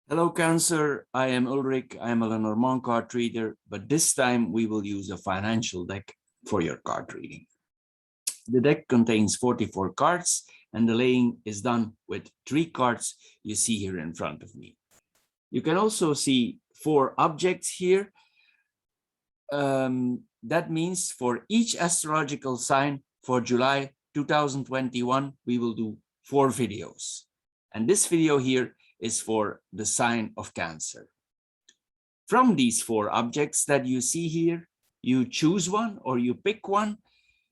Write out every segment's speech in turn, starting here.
Hello, Cancer. I am Ulrich. I am a Lenormand card reader, but this time we will use a financial deck for your card reading. The deck contains 44 cards, and the laying is done with 3 cards you see here in front of me. You can also see 4 objects here. That means for each astrological sign for July 2021, we will do 4 videos. And this video here is for the sign of Cancer. From these 4 objects that you see here, you choose one or you pick one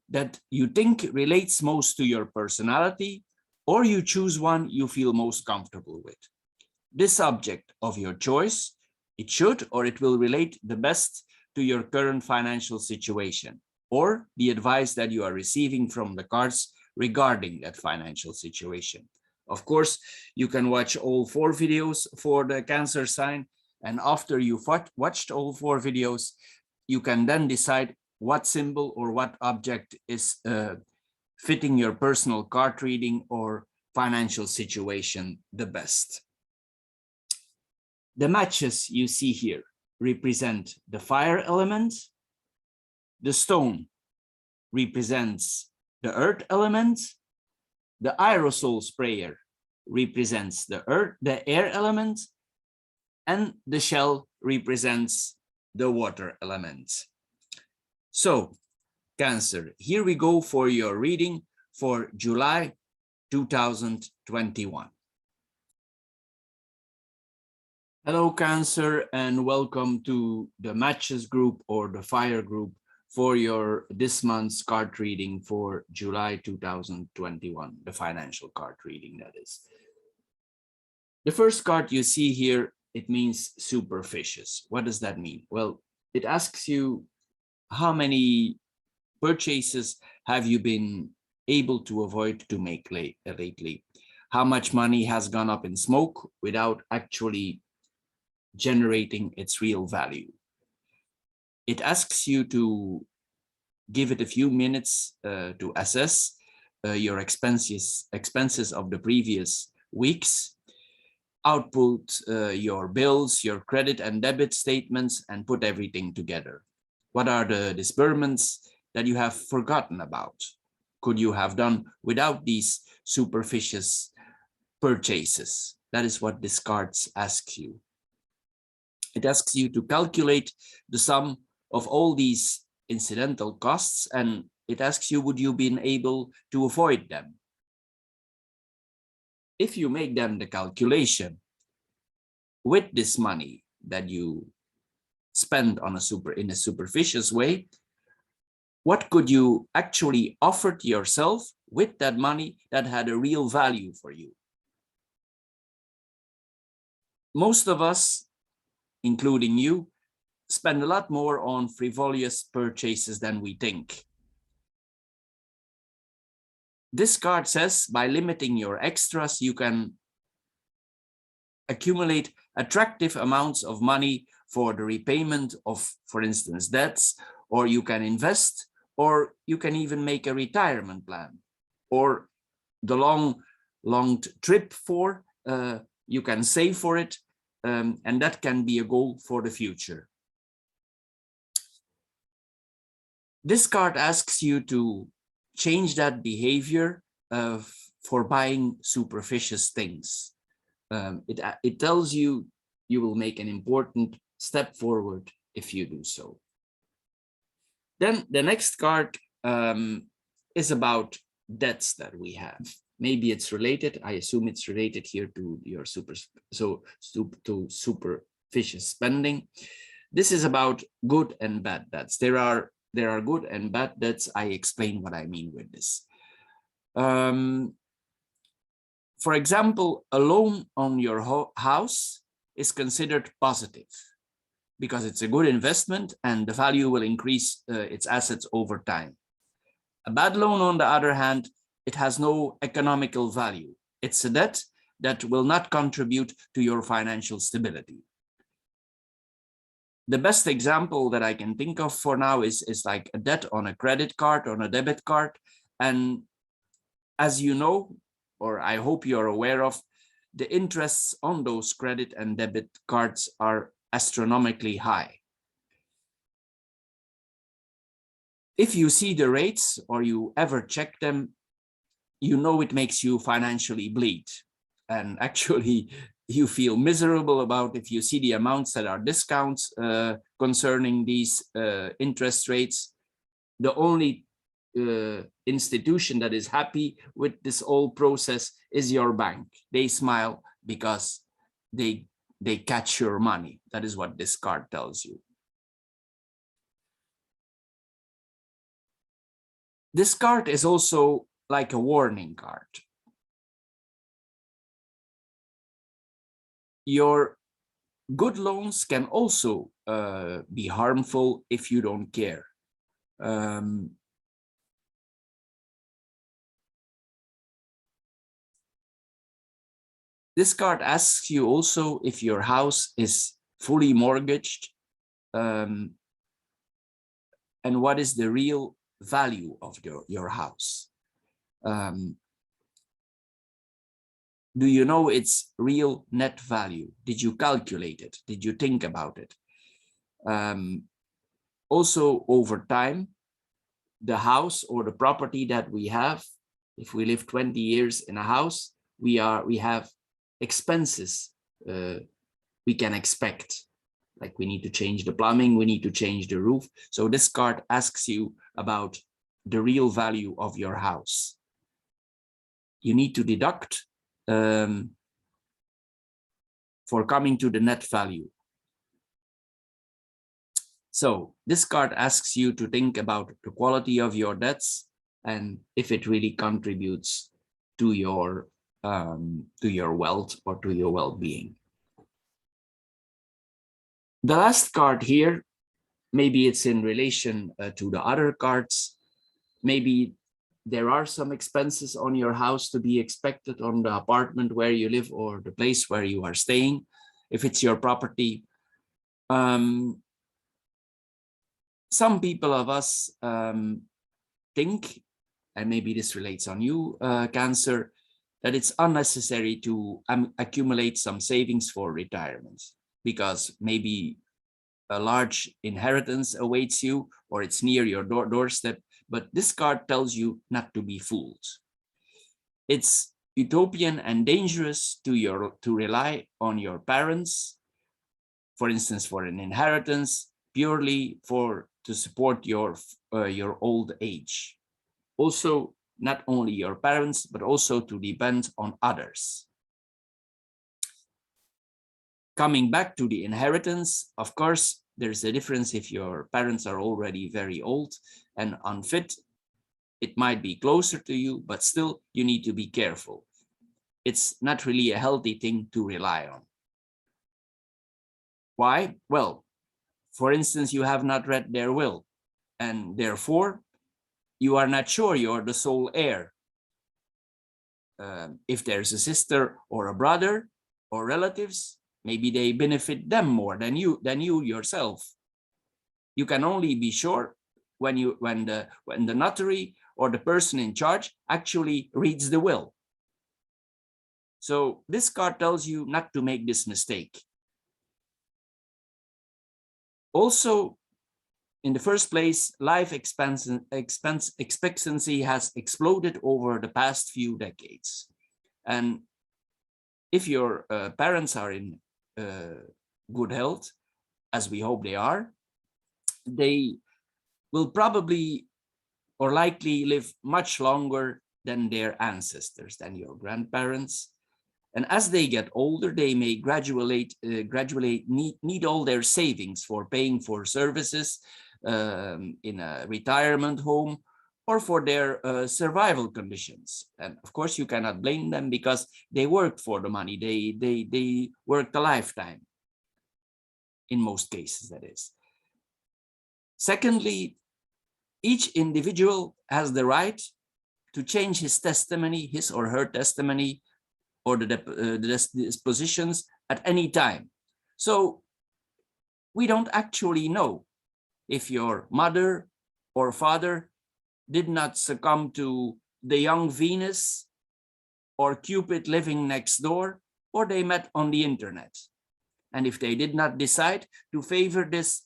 that you think relates most to your personality, or you choose one you feel most comfortable with. This object of your choice, it should or it will relate the best to your current financial situation or the advice that you are receiving from the cards regarding that financial situation. Of course, you can watch all 4 videos for the Cancer sign, and after you've watched all 4 videos, you can then decide what symbol or what object is fitting your personal card reading or financial situation the best. The matches you see here represent the fire element, the stone represents the earth element, the aerosol sprayer represents the air element, and the shell represents the water element. So, Cancer, here we go for your reading for July 2021. Hello, Cancer, and welcome to the matches group or the fire group for your this month's card reading for July 2021, the financial card reading, that is. The first card you see here, it means superficious. What does that mean? Well, it asks you how many purchases have you been able to avoid to make lately? How much money has gone up in smoke without actually generating its real value? It asks you to give it a few minutes to assess your expenses of the previous weeks, output your bills, your credit and debit statements, and put everything together. What are the disbursements that you have forgotten about? Could you have done without these superficious purchases? That is what this card asks you. It asks you to calculate the sum of all these incidental costs, and it asks you, would you be able to avoid them? If you make them the calculation with this money that you spend on in a superficious way, what could you actually offer to yourself with that money that had a real value for you? Most of us, including you, spend a lot more on frivolous purchases than we think. This card says by limiting your extras, you can accumulate attractive amounts of money for the repayment of, for instance, debts, or you can invest, or you can even make a retirement plan, or the long trip for, you can save for it, and that can be a goal for the future. This card asks you to change that behavior for buying superficious things. It tells you you will make an important step forward if you do so. Then the next card is about debts that we have. Maybe it's related. I assume it's related here to your superficious spending. This is about good and bad debts. There are good and bad debts. I explain what I mean with this. For example, a loan on your house is considered positive because it's a good investment and the value will increase its assets over time. A bad loan, on the other hand, it has no economical value. It's a debt that will not contribute to your financial stability. The best example that I can think of for now is like a debt on a credit card, on a debit card. And as you know, or I hope you're aware of, the interests on those credit and debit cards are astronomically high. If you see the rates or you ever check them, you know it makes you financially bleed. And actually, you feel miserable about if you see the amounts that are discounts concerning these interest rates. The only institution that is happy with this whole process is your bank. They smile because they catch your money. That is what this card tells you. This card is also like a warning card. Your good loans can also be harmful if you don't care. This card asks you also if your house is fully mortgaged, and what is the real value of your house. Do you know its real net value? Did you calculate it? Did you think about it? Also, over time, the house or the property that we have, if we live 20 years in a house, we have expenses we can expect. Like we need to change the plumbing, we need to change the roof. So this card asks you about the real value of your house. You need to deduct for coming to the net value. So this card asks you to think about the quality of your debts and if it really contributes to your wealth or to your well-being. The last card here, maybe it's in relation to the other cards. Maybe there are some expenses on your house to be expected on the apartment where you live or the place where you are staying, if it's your property. Some people of us think, and maybe this relates on you, Cancer, that it's unnecessary to accumulate some savings for retirement because maybe a large inheritance awaits you or it's near your doorstep. But this card tells you not to be fooled. It's utopian and dangerous to rely on your parents, for instance, for an inheritance, purely to support your old age. Also, not only your parents, but also to depend on others. Coming back to the inheritance, of course, there's a difference if your parents are already very old and unfit. It might be closer to you, but still you need to be careful. It's not really a healthy thing to rely on. Why? Well, for instance, you have not read their will, and therefore you are not sure you're the sole heir. If there's a sister or a brother or relatives, maybe they benefit them more than you yourself. You can only be sure when the notary or the person in charge actually reads the will. So this card tells you not to make this mistake. Also, in the first place, life expectancy has exploded over the past few decades. And if your parents are in good health, as we hope they are, they will probably or likely live much longer than their ancestors, than your grandparents. And as they get older, they may gradually need all their savings for paying for services in a retirement home or for their survival conditions. And of course, you cannot blame them because they worked for the money. They worked a lifetime, in most cases, that is. Secondly, each individual has the right to change his testimony, his or her testimony, or the dispositions at any time. So we don't actually know if your mother or father did not succumb to the young Venus or Cupid living next door or they met on the internet. And if they did not decide to favor this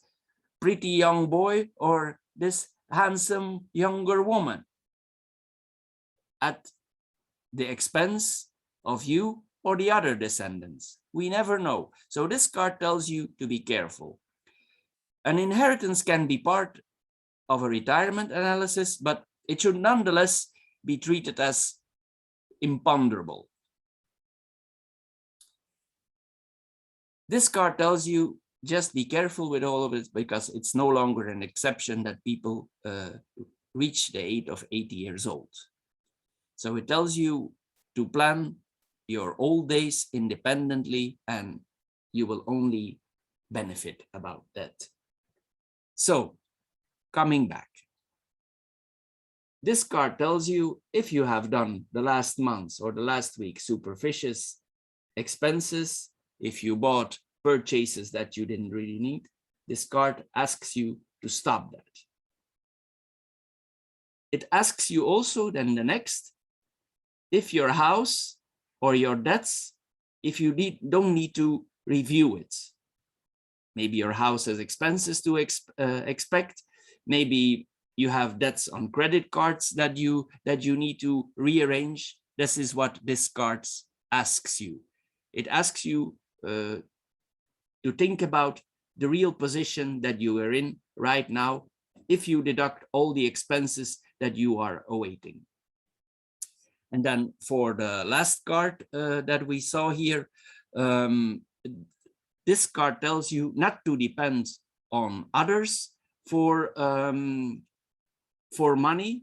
pretty young boy or this handsome younger woman at the expense of you or the other descendants, we never know. So this card tells you to be careful. An inheritance can be part of a retirement analysis, but it should nonetheless be treated as imponderable. This card tells you just be careful with all of it, because it's no longer an exception that people reach the age of 80 years old. So it tells you to plan your old days independently, and you will only benefit about that. So coming back, this card tells you if you have done the last months or the last week superficious expenses, if you bought purchases that you didn't really need, this card asks you to stop that. It asks you also then the next, if your house or your debts, if you don't need to review it. Maybe your house has expenses to expect. Maybe you have debts on credit cards that you need to rearrange. This is what this card asks you. It asks you to think about the real position that you are in right now, if you deduct all the expenses that you are awaiting. And then for the last card that we saw here, this card tells you not to depend on others for money,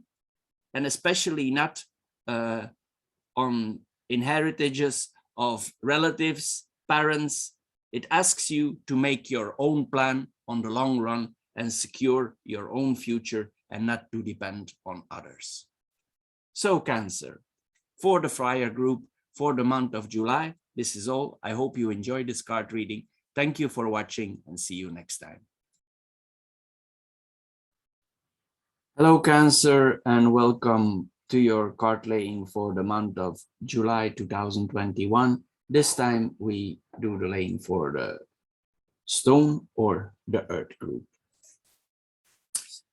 and especially not on inheritages of relatives, parents. It asks you to make your own plan on the long run and secure your own future, and not to depend on others. So Cancer, for the Friar group for the month of July, this is all. I hope you enjoyed this card reading. Thank you for watching, and see you next time. Hello Cancer, and welcome to your card laying for the month of July 2021. This time we do the laying for the Stone or the Earth group.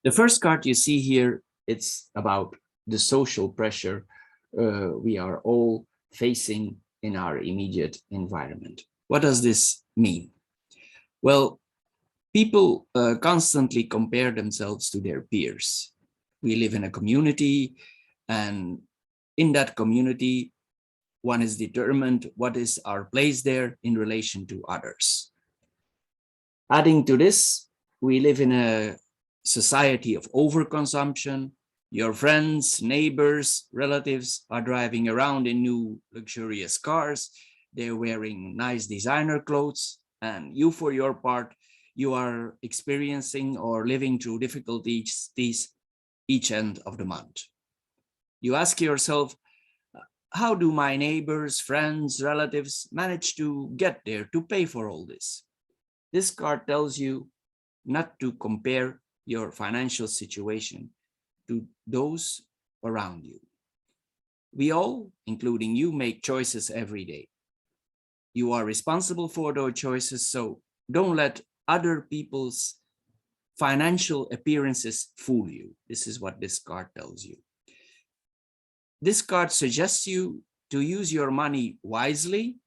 The first card you see here, it's about the social pressure we are all facing in our immediate environment. What does this mean? Well, people constantly compare themselves to their peers. We live in a community, and in that community, one is determined what is our place there in relation to others. Adding to this, we live in a society of overconsumption. Your friends, neighbors, relatives are driving around in new luxurious cars. They're wearing nice designer clothes, and you, for your part, you are experiencing or living through difficulties each end of the month. You ask yourself, how do my neighbors, friends, relatives manage to get there to pay for all this? This card tells you not to compare your financial situation to those around you. We all, including you, make choices every day. You are responsible for those choices, so don't let other people's financial appearances fool you. This is what this card tells you. This card suggests you to use your money wisely.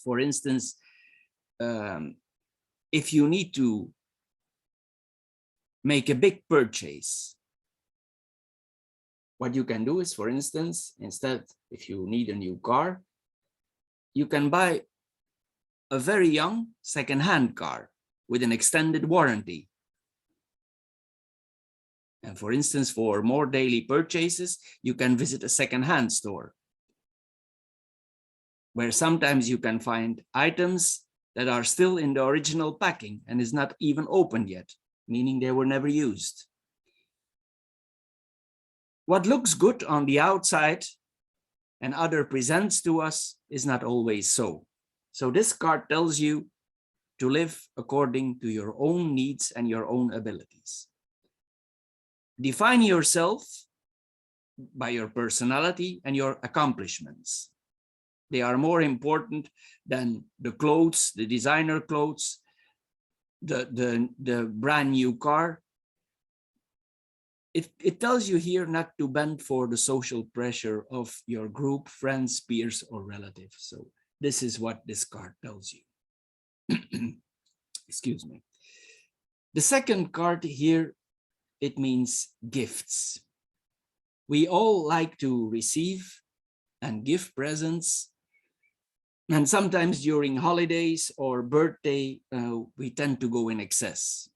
For instance, if you need to make a big purchase, what you can do is, for instance, instead, if you need a new car, you can buy a very young second-hand car with an extended warranty. And for instance, for more daily purchases, you can visit a second-hand store, where sometimes you can find items that are still in the original packing and is not even opened yet, meaning they were never used. What looks good on the outside and other presents to us is not always so. So this card tells you to live according to your own needs and your own abilities. Define yourself by your personality and your accomplishments. They are more important than the clothes, the designer clothes, the brand new car. It tells you here not to bend for the social pressure of your group, friends, peers, or relatives. So this is what this card tells you. Excuse me. The second card here, it means gifts. We all like to receive and give presents. And sometimes during holidays or birthday, we tend to go in excess.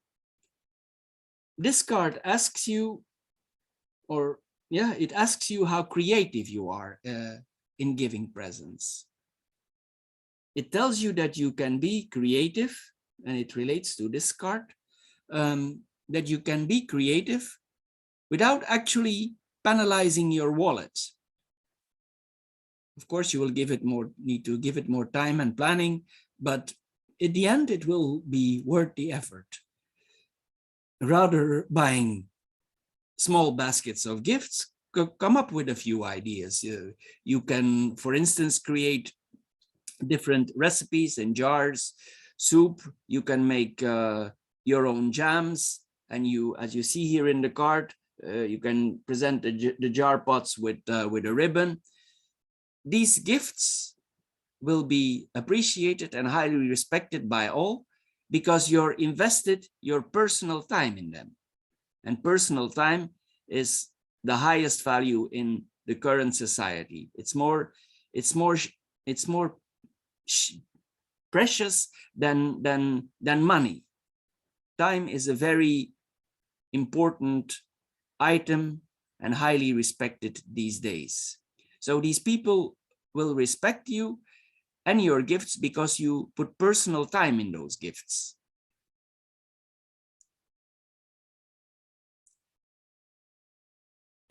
This card asks you, or yeah, it asks you how creative you are in giving presents. It tells you that you can be creative, and it relates to this card, that you can be creative without actually penalizing your wallet. Of course, you will need to give it more time and planning, but at the end, it will be worth the effort. Rather buying small baskets of gifts, come up with a few ideas. You can, for instance, create different recipes in jars, soup. You can make your own jams, and as you see here in the card, you can present the jar pots with a ribbon. These gifts will be appreciated and highly respected by all because you're invested your personal time in them. And personal time is the highest value in the current society. It's more precious than money. Time is a very important item and highly respected these days. So these people will respect you and your gifts because you put personal time in those gifts.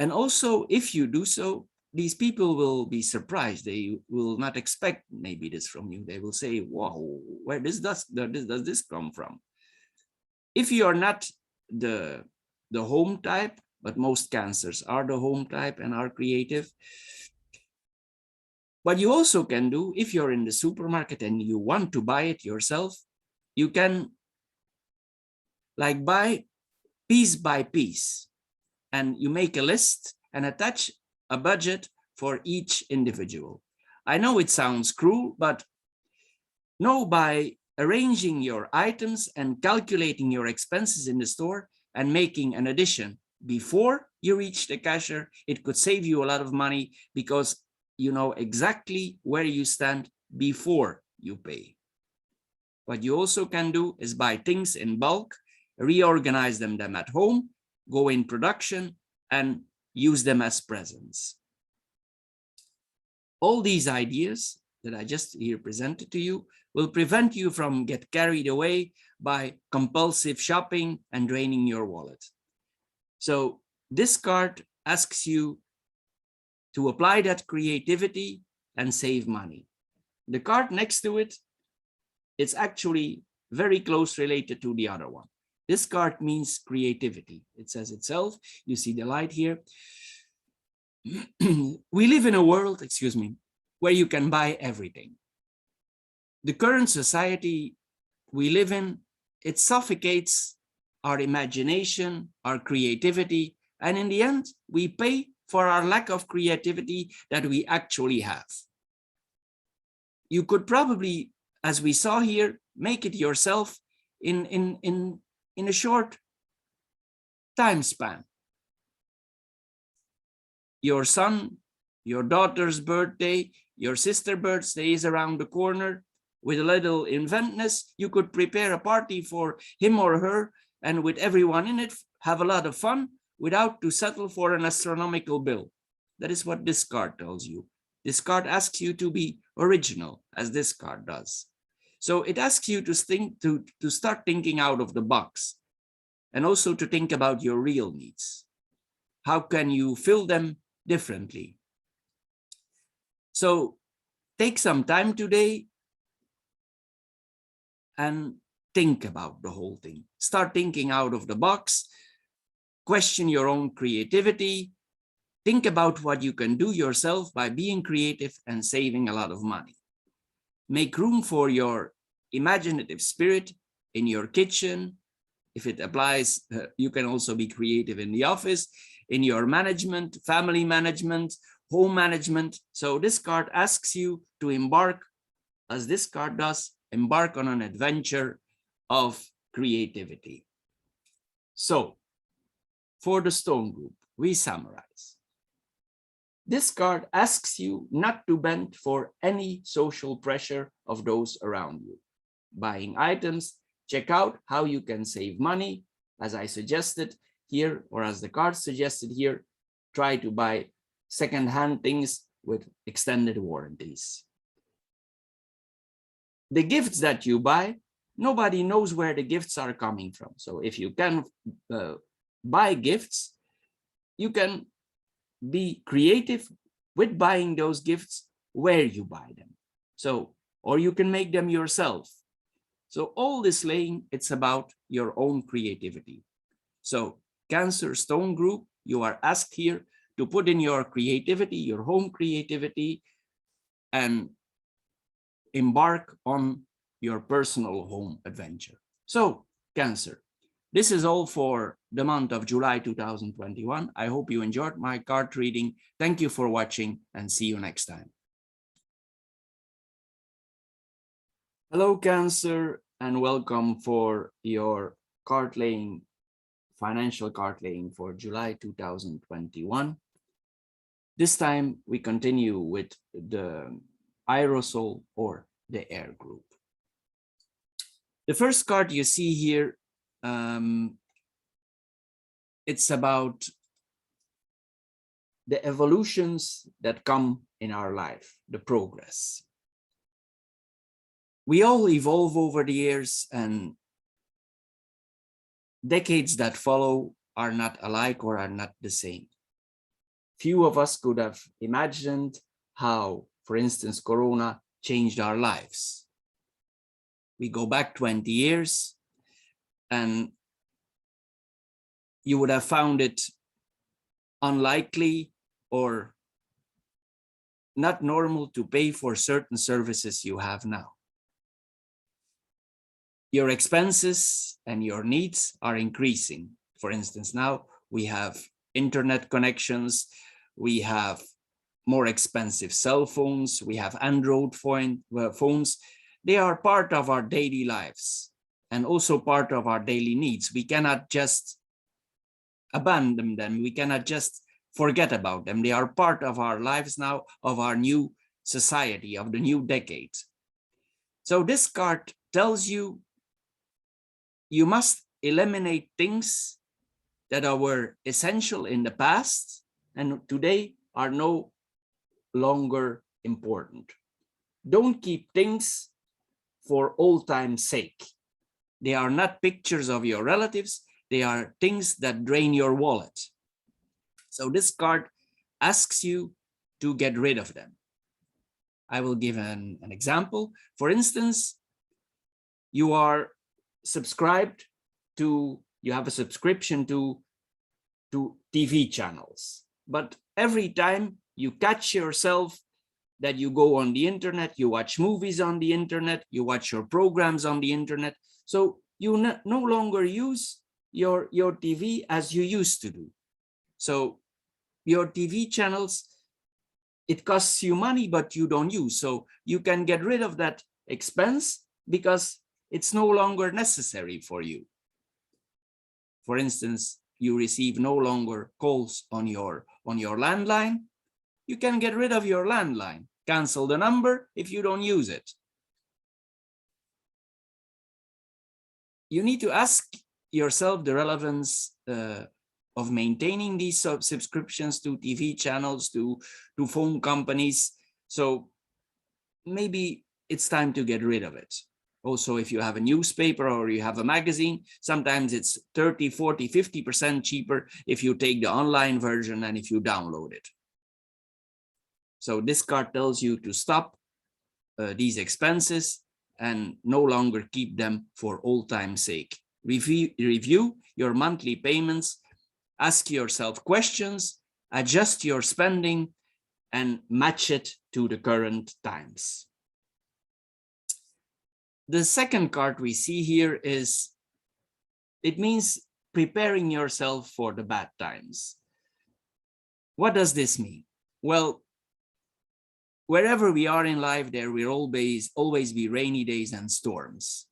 And also, if you do so, these people will be surprised. They will not expect maybe this from you. They will say, wow, where does this come from? If you are not the home type, but most cancers are the home type and are creative, what you also can do, if you're in the supermarket and you want to buy it yourself, you can like buy piece by piece, and you make a list and attach a budget for each individual. I know it sounds cruel, but no, by arranging your items and calculating your expenses in the store and making an addition before you reach the cashier, it could save you a lot of money because you know exactly where you stand before you pay. What you also can do is buy things in bulk, reorganize them at home, go in production, and use them as presents. All these ideas that I just here presented to you will prevent you from get carried away by compulsive shopping and draining your wallet. So this card asks you to apply that creativity and save money. The card next to it, it's actually very close related to the other one. This card means creativity. It says itself, you see the light here. We live in a world, excuse me, where you can buy everything. The current society we live in, it suffocates our imagination, our creativity, and in the end, we pay for our lack of creativity that we actually have. You could probably, as we saw here, make it yourself in a short time span. Your son, your daughter's birthday, your sister's birthday is around the corner. With a little inventness, you could prepare a party for him or her, and with everyone in it, have a lot of fun without to settle for an astronomical bill. That is what this card tells you. This card asks you to be original, as this card does. So it asks you to start thinking out of the box, and also to think about your real needs. How can you fill them differently? So take some time today and think about the whole thing. Start thinking out of the box, question your own creativity, Think about what you can do yourself by being creative and saving a lot of money. Make room for your imaginative spirit in your kitchen. If it applies, you can also be creative in the office, in your management, family management, home management. So this card asks you to embark, as this card does, embark on an adventure of creativity. So for the stone group, we summarize. This card asks you not to bend for any social pressure of those around you. Buying items, check out how you can save money. As I suggested here, or as the card suggested here, try to buy second-hand things with extended warranties. The gifts that you buy, nobody knows where the gifts are coming from. So if you can buy gifts, you can be creative with buying those gifts where you buy them. So, or you can make them yourself. So all this laying, it's about your own creativity. So Cancer Stone Group, you are asked here to put in your creativity, your home creativity, and embark on your personal home adventure. So Cancer, this is all for the month of July 2021. I hope you enjoyed my card reading. Thank you for watching and see you next time. Hello, Cancer, and welcome for your card laying, financial card laying for July 2021. This time we continue with the Aerosol or the Air group. The first card you see here, it's about the evolutions that come in our life, the progress. We all evolve over the years, and decades that follow are not alike or are not the same. Few of us could have imagined how, for instance, Corona changed our lives. We go back 20 years, and you would have found it unlikely or not normal to pay for certain services you have now. Your expenses and your needs are increasing. For instance, now we have internet connections, we have more expensive cell phones, we have Android phones. They are part of our daily lives and also part of our daily needs. We cannot just abandon them. We cannot just forget about them. They are part of our lives now, of our new society, of the new decade. So this card tells you, you must eliminate things that were essential in the past and today are no longer important. Don't keep things for old time's sake. They are not pictures of your relatives. They are things that drain your wallet. So this card asks you to get rid of them. I will give an example. For instance, you are subscribed to, you have a subscription to TV channels, but every time you catch yourself that you go on the internet, you watch movies on the internet, you watch your programs on the internet. So you no longer use your TV as you used to do. So your TV channels, it costs you money, but you don't use. So you can get rid of that expense because it's no longer necessary for you. For instance, you receive no longer calls on your landline. You can get rid of your landline, cancel the number if you don't use it. You need to ask yourself the relevance of maintaining these subscriptions to TV channels, to phone companies. So maybe it's time to get rid of it. Also, if you have a newspaper or you have a magazine, sometimes it's 30, 40, 50% cheaper if you take the online version and if you download it. So this card tells you to stop these expenses and no longer keep them for old time's sake. Review your monthly payments, ask yourself questions, adjust your spending, and match it to the current times. The second card we see here is, it means preparing yourself for the bad times. What does this mean? Well, wherever we are in life, there will always be rainy days and storms.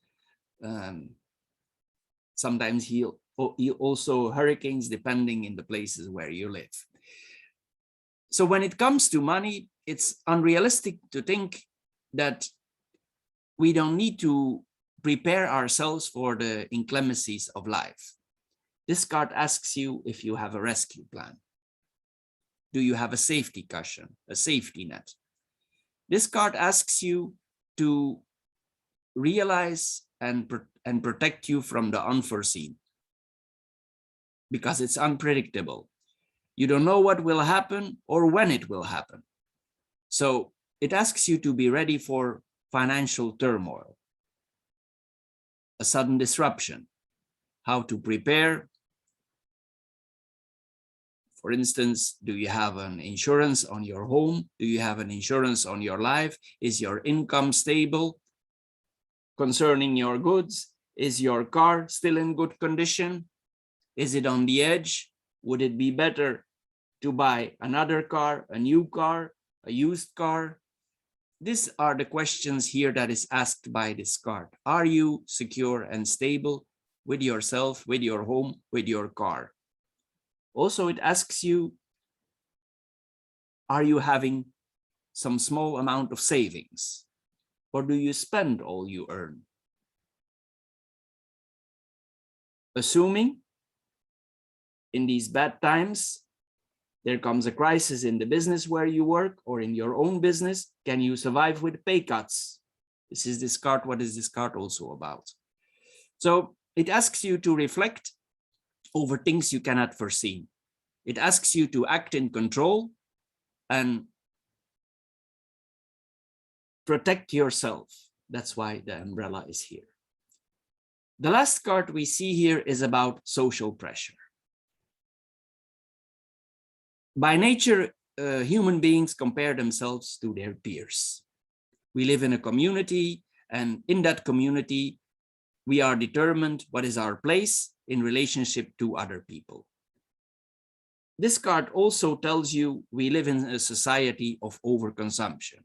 Sometimes also hurricanes, depending in the places where you live. So when it comes to money, it's unrealistic to think that we don't need to prepare ourselves for the inclemencies of life. This card asks you if you have a rescue plan. Do you have a safety cushion, a safety net? This card asks you to realize and protect you from the unforeseen, because it's unpredictable. You don't know what will happen or when it will happen. So it asks you to be ready for financial turmoil, a sudden disruption, how to prepare. For instance, do you have an insurance on your home? Do you have an insurance on your life? Is your income stable? Concerning your goods, is your car still in good condition? Is it on the edge? Would it be better to buy another car, a new car, a used car? These are the questions here that is asked by this card. Are you secure and stable with yourself, with your home, with your car? Also, it asks you, are you having some small amount of savings? Or do you spend all you earn? Assuming in these bad times, there comes a crisis in the business where you work or in your own business, can you survive with pay cuts? This card. What is this card also about? So it asks you to reflect over things you cannot foresee. It asks you to act in control and protect yourself. That's why the umbrella is here. The last card we see here is about social pressure. By nature, human beings compare themselves to their peers. We live in a community, and in that community, we are determined what is our place in relationship to other people. This card also tells you we live in a society of overconsumption.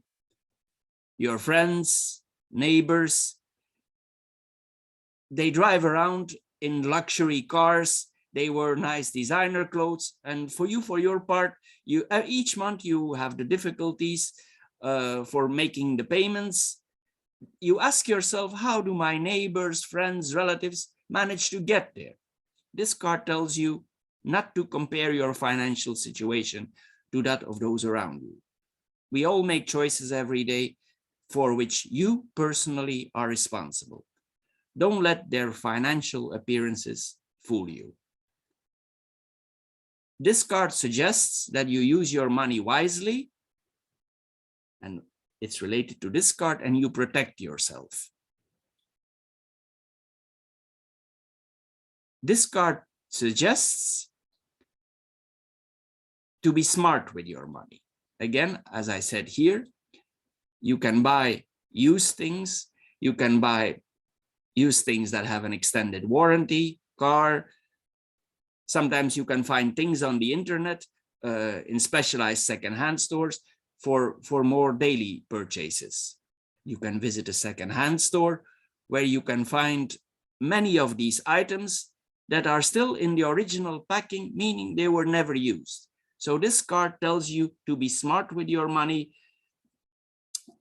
Your friends, neighbors, they drive around in luxury cars, they wear nice designer clothes, and for your part, each month you have the difficulties for making the payments. You ask yourself, how do my neighbors, friends, relatives manage to get there? This card tells you not to compare your financial situation to that of those around you. We all make choices every day for which you personally are responsible. Don't let their financial appearances fool you. This card suggests that you use your money wisely, and it's related to this card, and you protect yourself. This card suggests to be smart with your money. Again, as I said here, you can buy used things. You can buy used things that have an extended warranty, car. Sometimes you can find things on the internet in specialized secondhand stores for more daily purchases. You can visit a secondhand store where you can find many of these items that are still in the original packing, meaning they were never used. So this card tells you to be smart with your money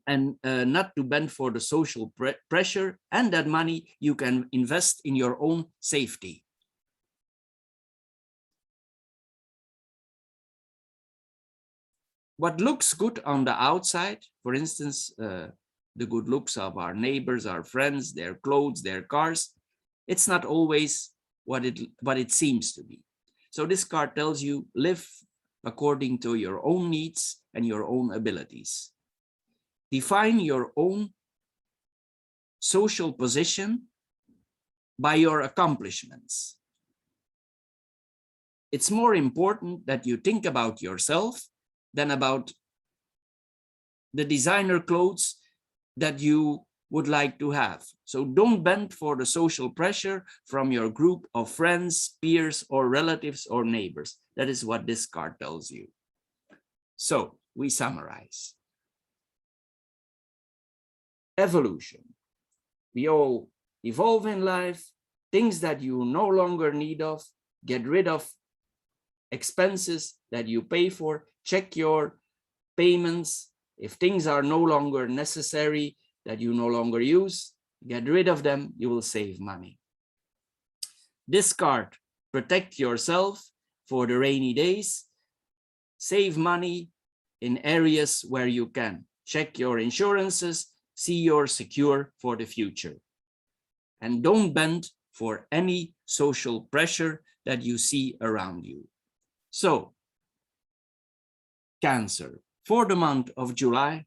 and not to bend for the social pressure, and that money you can invest in your own safety. What looks good on the outside, for instance, the good looks of our neighbors, our friends, their clothes, their cars, it's not always what it seems to be. So this card tells you live according to your own needs and your own abilities. Define your own social position by your accomplishments. It's more important that you think about yourself than about the designer clothes that you would like to have. So don't bend for the social pressure from your group of friends, peers, or relatives or neighbors. That is what this card tells you. So we summarize. Evolution. We all evolve in life. Things that you no longer need of, get rid of. Expenses that you pay for, check your payments. If things are no longer necessary, that you no longer use, get rid of them, you will save money. Discard, protect yourself for the rainy days, save money in areas where you can. Check your insurances, see you're secure for the future. And don't bend for any social pressure that you see around you. So, Cancer, for the month of July,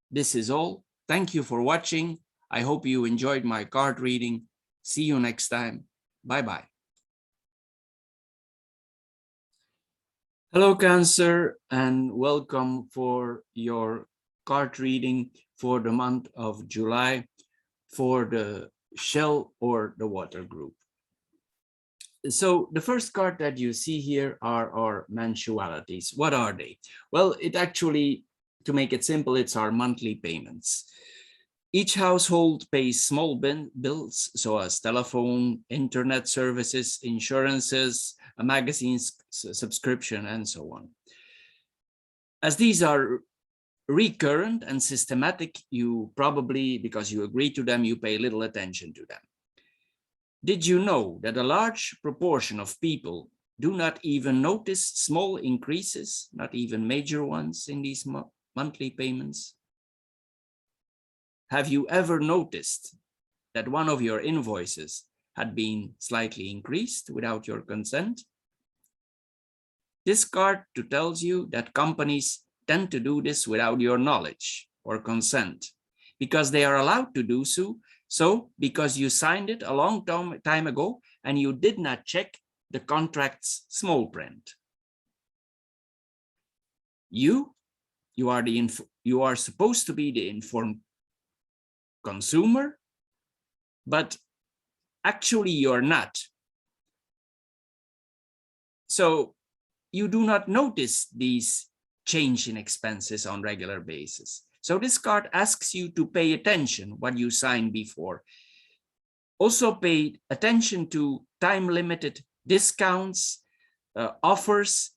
this is all. Thank you for watching. I hope you enjoyed my card reading. See you next time. Bye-bye. Hello, Cancer, and welcome for your card reading for the month of July for the shell or the water group. So the first card that you see here are our mensualities. What are they? Well, it actually, to make it simple, it's our monthly payments. Each household pays small bills, so as telephone, internet services, insurances, a magazine subscription, and so on. As these are recurrent and systematic, you probably, because you agree to them, you pay little attention to them. Did you know that a large proportion of people do not even notice small increases, not even major ones, in these monthly payments? Have you ever noticed that one of your invoices had been slightly increased without your consent? This card tells you that companies tend to do this without your knowledge or consent, because they are allowed to do so because you signed it a long time ago and you did not check the contract's small print. You are supposed to be the informed consumer, but actually you're not. So you do not notice these change in expenses on regular basis. So this card asks you to pay attention what you signed before. Also pay attention to time-limited discounts, offers,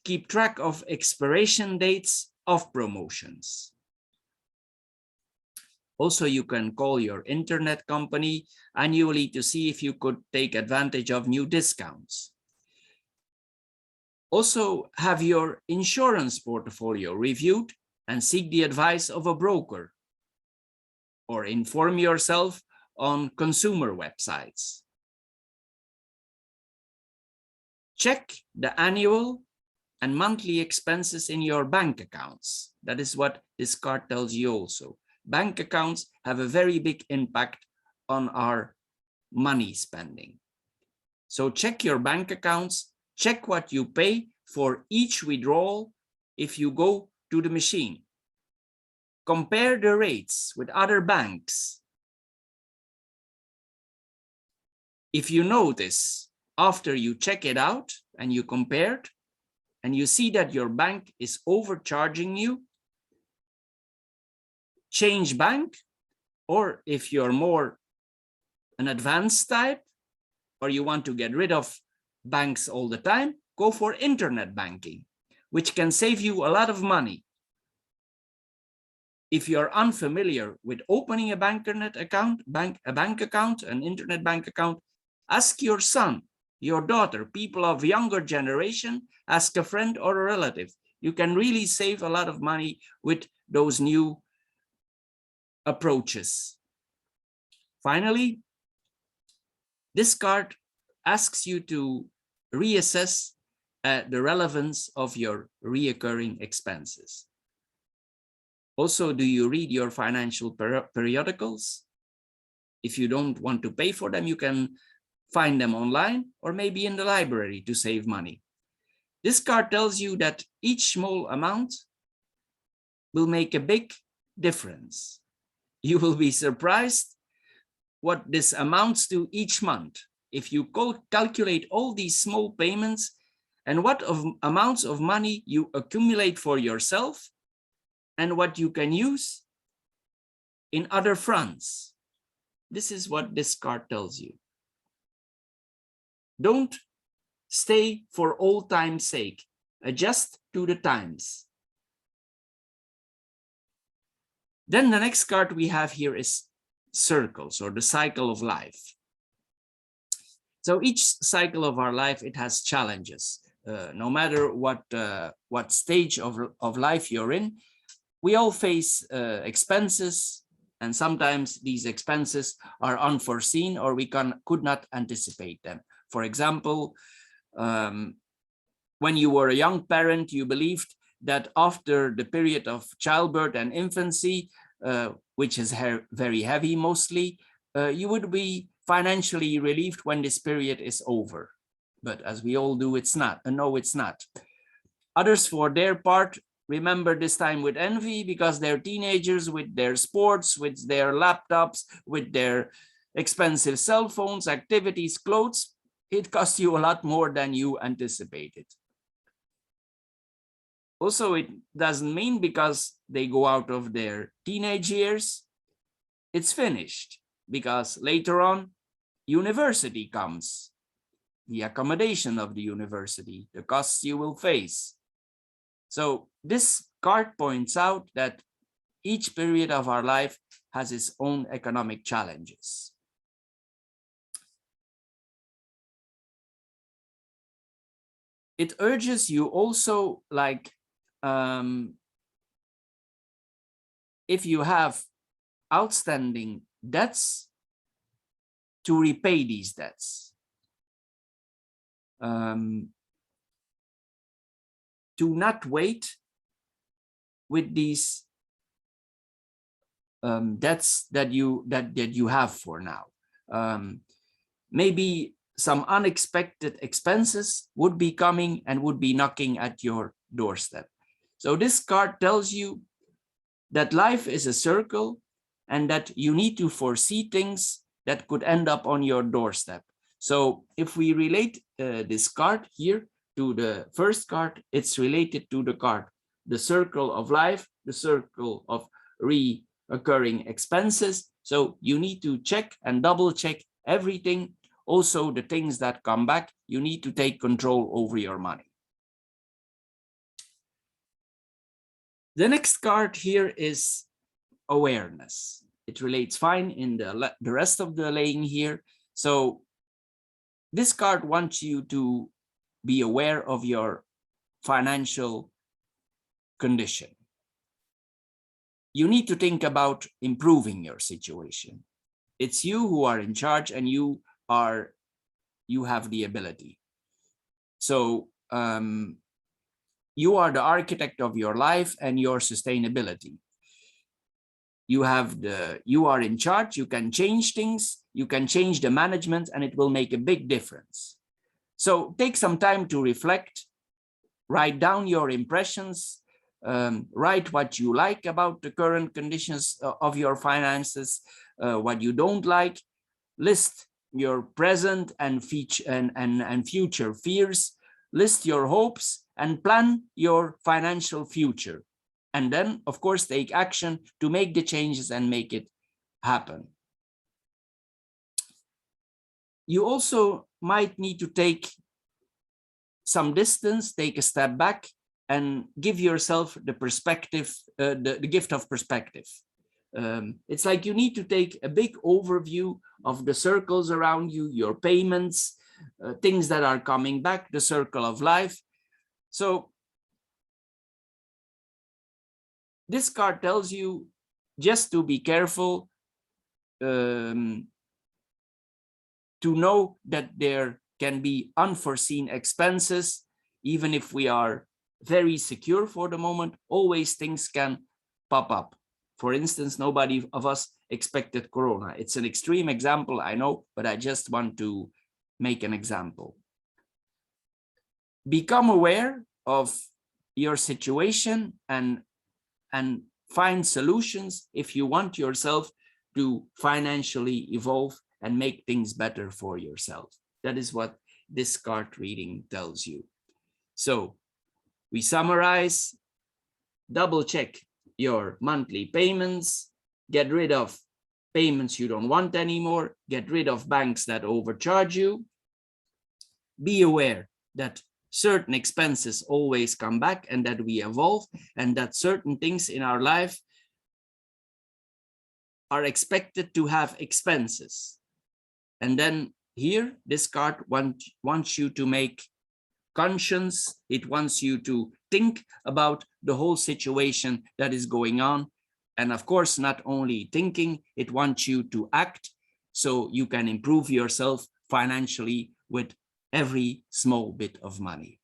keep track of expiration dates of promotions. Also, you can call your internet company annually to see if you could take advantage of new discounts. Also, have your insurance portfolio reviewed and seek the advice of a broker, or inform yourself on consumer websites. Check the annual and monthly expenses in your bank accounts. That is what this card tells you also. Bank accounts have a very big impact on our money spending. So check your bank accounts, check what you pay for each withdrawal if you go to the machine. Compare the rates with other banks. If you notice after you check it out and you compared and you see that your bank is overcharging you, change bank, or if you're more an advanced type or you want to get rid of banks all the time, go for internet banking, which can save you a lot of money. If you're unfamiliar with opening a bank account, an internet bank account, ask your son, your daughter, people of younger generation, ask a friend or a relative. You can really save a lot of money with those new approaches. Finally, this card asks you to reassess the relevance of your recurring expenses. Also, do you read your financial periodicals? If you don't want to pay for them, you can find them online or maybe in the library to save money. This card tells you that each small amount will make a big difference. You will be surprised what this amounts to each month if you calculate all these small payments and what amounts of money you accumulate for yourself and what you can use in other fronts. This is what this card tells you. Don't stay for old time's sake. Adjust to the times. Then the next card we have here is circles, or the cycle of life. So each cycle of our life, it has challenges. No matter what stage of life you're in, we all face expenses, and sometimes these expenses are unforeseen or we could not anticipate them. For example, when you were a young parent, you believed that after the period of childbirth and infancy, which is very heavy mostly, you would be financially relieved when this period is over. But as we all do, it's not. No, it's not. Others, for their part, remember this time with envy because they're teenagers with their sports, with their laptops, with their expensive cell phones, activities, clothes. It costs you a lot more than you anticipated. Also, it doesn't mean because they go out of their teenage years, it's finished, because later on, university comes, the accommodation of the university, the costs you will face. So this card points out that each period of our life has its own economic challenges. It urges you also, like, if you have outstanding debts, to repay these debts. To not wait with these debts that you have for now. Maybe some unexpected expenses would be coming and would be knocking at your doorstep. So this card tells you that life is a circle and that you need to foresee things that could end up on your doorstep. So if we relate this card here to the first card, it's related to the card, the circle of life, the circle of reoccurring expenses. So you need to check and double check everything. Also, the things that come back, you need to take control over your money. The next card here is awareness. It relates fine in the rest of the laying here. So this card wants you to be aware of your financial condition. You need to think about improving your situation. It's you who are in charge and you have the ability. So you are the architect of your life and your sustainability. You are in charge, you can change things, you can change the management, and it will make a big difference. So take some time to reflect, write down your impressions, write what you like about the current conditions of your finances, what you don't like, list your present and future fears, list your hopes, and plan your financial future. And then, of course, take action to make the changes and make it happen. You also might need to take some distance, take a step back, and give yourself the perspective, the gift of perspective. It's like you need to take a big overview of the circles around you, your payments, things that are coming back, the circle of life. So this card tells you just to be careful, to know that there can be unforeseen expenses. Even if we are very secure for the moment, always things can pop up. For instance, nobody of us expected Corona. It's an extreme example, I know, but I just want to make an example. Become aware of your situation and find solutions if you want yourself to financially evolve and make things better for yourself. That is what this card reading tells you. So we summarize: double check your monthly payments, get rid of payments you don't want anymore, get rid of banks that overcharge you, be aware that certain expenses always come back and that we evolve, and that certain things in our life are expected to have expenses. And then here, this card wants you to make conscience. It wants you to think about the whole situation that is going on. And of course, not only thinking, it wants you to act so you can improve yourself financially with every small bit of money.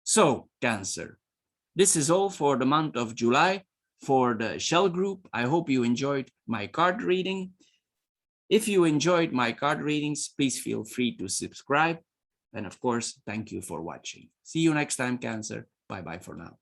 So, Cancer, this is all for the month of July for the Shell Group. I hope you enjoyed my card reading. If you enjoyed my card readings, please feel free to subscribe. And of course, thank you for watching. See you next time, Cancer. Bye-bye for now.